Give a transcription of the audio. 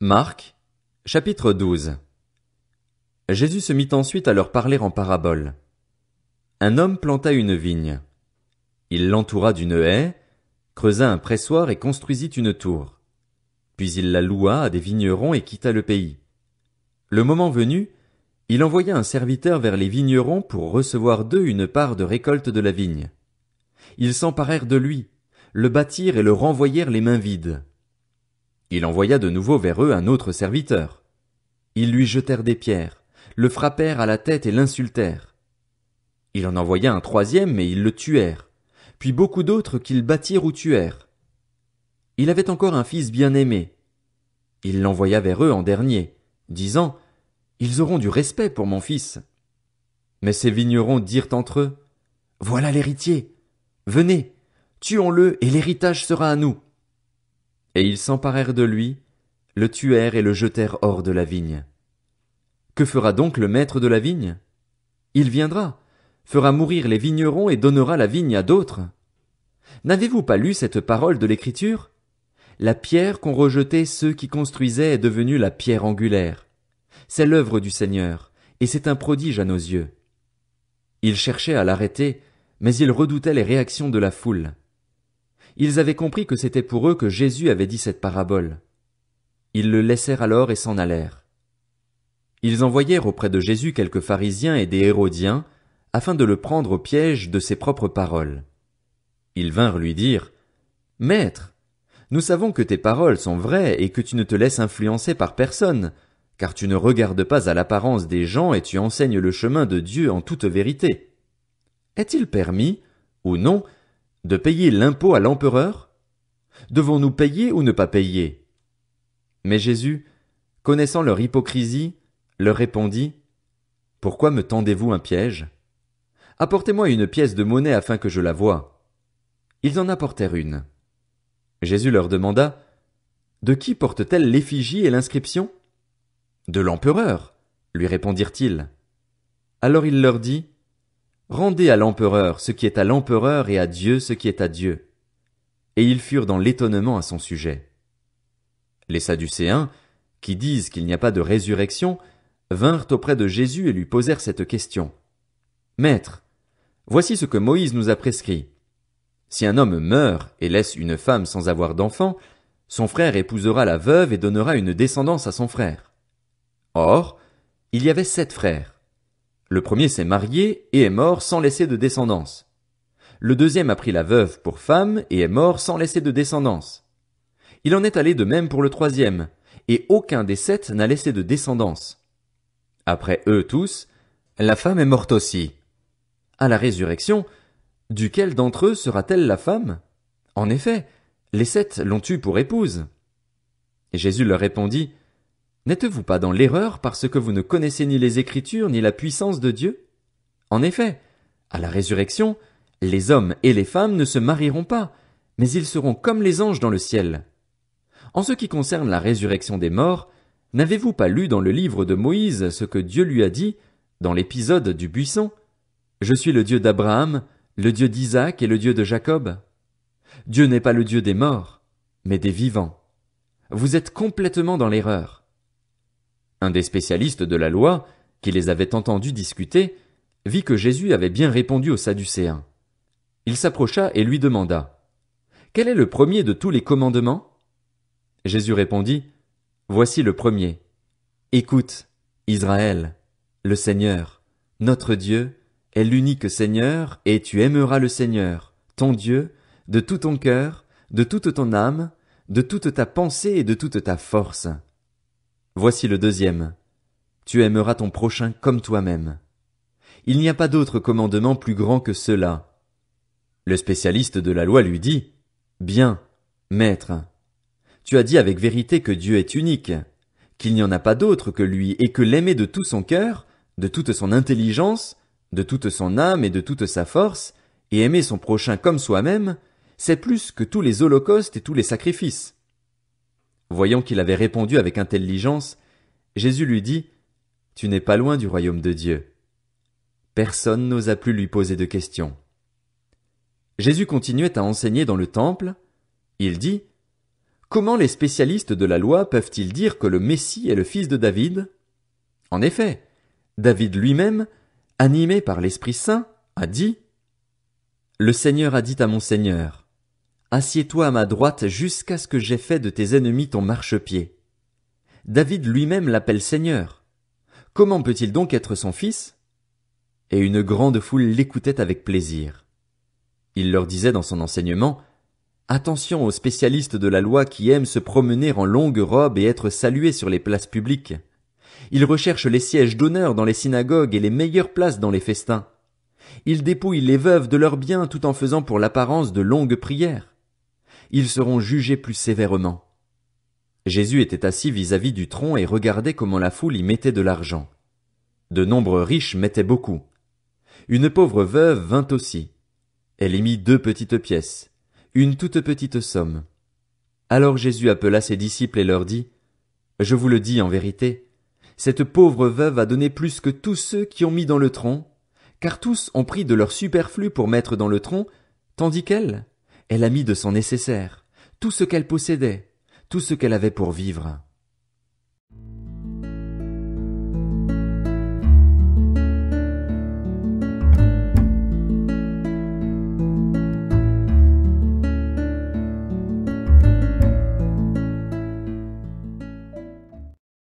Marc, chapitre 12. Jésus se mit ensuite à leur parler en parabole. Un homme planta une vigne. Il l'entoura d'une haie, creusa un pressoir et construisit une tour. Puis il la loua à des vignerons et quitta le pays. Le moment venu, il envoya un serviteur vers les vignerons pour recevoir d'eux une part de récolte de la vigne. Ils s'emparèrent de lui, le battirent et le renvoyèrent les mains vides. Il envoya de nouveau vers eux un autre serviteur. Ils lui jetèrent des pierres, le frappèrent à la tête et l'insultèrent. Il en envoya un troisième, mais ils le tuèrent, puis beaucoup d'autres qu'ils battirent ou tuèrent. Il avait encore un fils bien-aimé. Il l'envoya vers eux en dernier, disant, « Ils auront du respect pour mon fils. » Mais ces vignerons dirent entre eux, « Voilà l'héritier. Venez, tuons-le et l'héritage sera à nous. » Et ils s'emparèrent de lui, le tuèrent et le jetèrent hors de la vigne. Que fera donc le maître de la vigne? Il viendra, fera mourir les vignerons et donnera la vigne à d'autres. N'avez-vous pas lu cette parole de l'Écriture? La pierre qu'ont rejetée ceux qui construisaient est devenue la pierre angulaire. C'est l'œuvre du Seigneur, et c'est un prodige à nos yeux. Ils cherchaient à l'arrêter, mais ils redoutaient les réactions de la foule. Ils avaient compris que c'était pour eux que Jésus avait dit cette parabole. Ils le laissèrent alors et s'en allèrent. Ils envoyèrent auprès de Jésus quelques pharisiens et des hérodiens, afin de le prendre au piège de ses propres paroles. Ils vinrent lui dire, « Maître, nous savons que tes paroles sont vraies et que tu ne te laisses influencer par personne, car tu ne regardes pas à l'apparence des gens et tu enseignes le chemin de Dieu en toute vérité. Est-il permis, ou non, de payer l'impôt à l'empereur? Devons-nous payer ou ne pas payer? » Mais Jésus, connaissant leur hypocrisie, leur répondit, « Pourquoi me tendez-vous un piège? Apportez-moi une pièce de monnaie afin que je la voie. » Ils en apportèrent une. Jésus leur demanda, « De qui porte-t-elle l'effigie et l'inscription? » « De l'empereur, lui répondirent-ils. Alors il leur dit, « Rendez à l'empereur ce qui est à l'empereur et à Dieu ce qui est à Dieu. » Et ils furent dans l'étonnement à son sujet. Les Sadducéens, qui disent qu'il n'y a pas de résurrection, vinrent auprès de Jésus et lui posèrent cette question. « Maître, voici ce que Moïse nous a prescrit. Si un homme meurt et laisse une femme sans avoir d'enfant, son frère épousera la veuve et donnera une descendance à son frère. Or, il y avait 7 frères. Le premier s'est marié et est mort sans laisser de descendance. Le deuxième a pris la veuve pour femme et est mort sans laisser de descendance. Il en est allé de même pour le troisième, et aucun des 7 n'a laissé de descendance. Après eux tous, la femme est morte aussi. À la résurrection, duquel d'entre eux sera-t-elle la femme? En effet, les 7 l'ont eue pour épouse. » Et Jésus leur répondit, « N'êtes-vous pas dans l'erreur parce que vous ne connaissez ni les Écritures ni la puissance de Dieu? En effet, à la résurrection, les hommes et les femmes ne se marieront pas, mais ils seront comme les anges dans le ciel. En ce qui concerne la résurrection des morts, n'avez-vous pas lu dans le livre de Moïse ce que Dieu lui a dit, dans l'épisode du buisson? Je suis le Dieu d'Abraham, le Dieu d'Isaac et le Dieu de Jacob. Dieu n'est pas le Dieu des morts, mais des vivants. Vous êtes complètement dans l'erreur. » Un des spécialistes de la loi, qui les avait entendus discuter, vit que Jésus avait bien répondu aux Sadducéens. Il s'approcha et lui demanda, « Quel est le premier de tous les commandements? » Jésus répondit, « Voici le premier. Écoute, Israël, le Seigneur, notre Dieu, est l'unique Seigneur, et tu aimeras le Seigneur, ton Dieu, de tout ton cœur, de toute ton âme, de toute ta pensée et de toute ta force. Voici le deuxième. Tu aimeras ton prochain comme toi-même. Il n'y a pas d'autre commandement plus grand que cela. » Le spécialiste de la loi lui dit, « Bien, maître. Tu as dit avec vérité que Dieu est unique, qu'il n'y en a pas d'autre que lui et que l'aimer de tout son cœur, de toute son intelligence, de toute son âme et de toute sa force, et aimer son prochain comme soi-même, c'est plus que tous les holocaustes et tous les sacrifices. » Voyant qu'il avait répondu avec intelligence, Jésus lui dit, « Tu n'es pas loin du royaume de Dieu. » Personne n'osa plus lui poser de questions. Jésus continuait à enseigner dans le temple. Il dit, Comment les spécialistes de la loi peuvent-ils dire que le Messie est le fils de David? En effet, David lui-même, animé par l'Esprit Saint, a dit: Le Seigneur a dit à mon Seigneur, Assieds-toi à ma droite jusqu'à ce que j'aie fait de tes ennemis ton marchepied. David lui-même l'appelle Seigneur. Comment peut-il donc être son fils? Et une grande foule l'écoutait avec plaisir. Il leur disait dans son enseignement: Attention aux spécialistes de la loi qui aiment se promener en longue robe et être salués sur les places publiques. Ils recherchent les sièges d'honneur dans les synagogues et les meilleures places dans les festins. Ils dépouillent les veuves de leurs biens tout en faisant pour l'apparence de longues prières. Ils seront jugés plus sévèrement. Jésus était assis vis-à-vis du tronc et regardait comment la foule y mettait de l'argent. De nombreux riches mettaient beaucoup. Une pauvre veuve vint aussi. Elle y mit 2 petites pièces, une toute petite somme. Alors Jésus appela ses disciples et leur dit: Je vous le dis en vérité, cette pauvre veuve a donné plus que tous ceux qui ont mis dans le tronc, car tous ont pris de leur superflu pour mettre dans le tronc, tandis qu'elle, elle a mis de son nécessaire, tout ce qu'elle possédait, tout ce qu'elle avait pour vivre.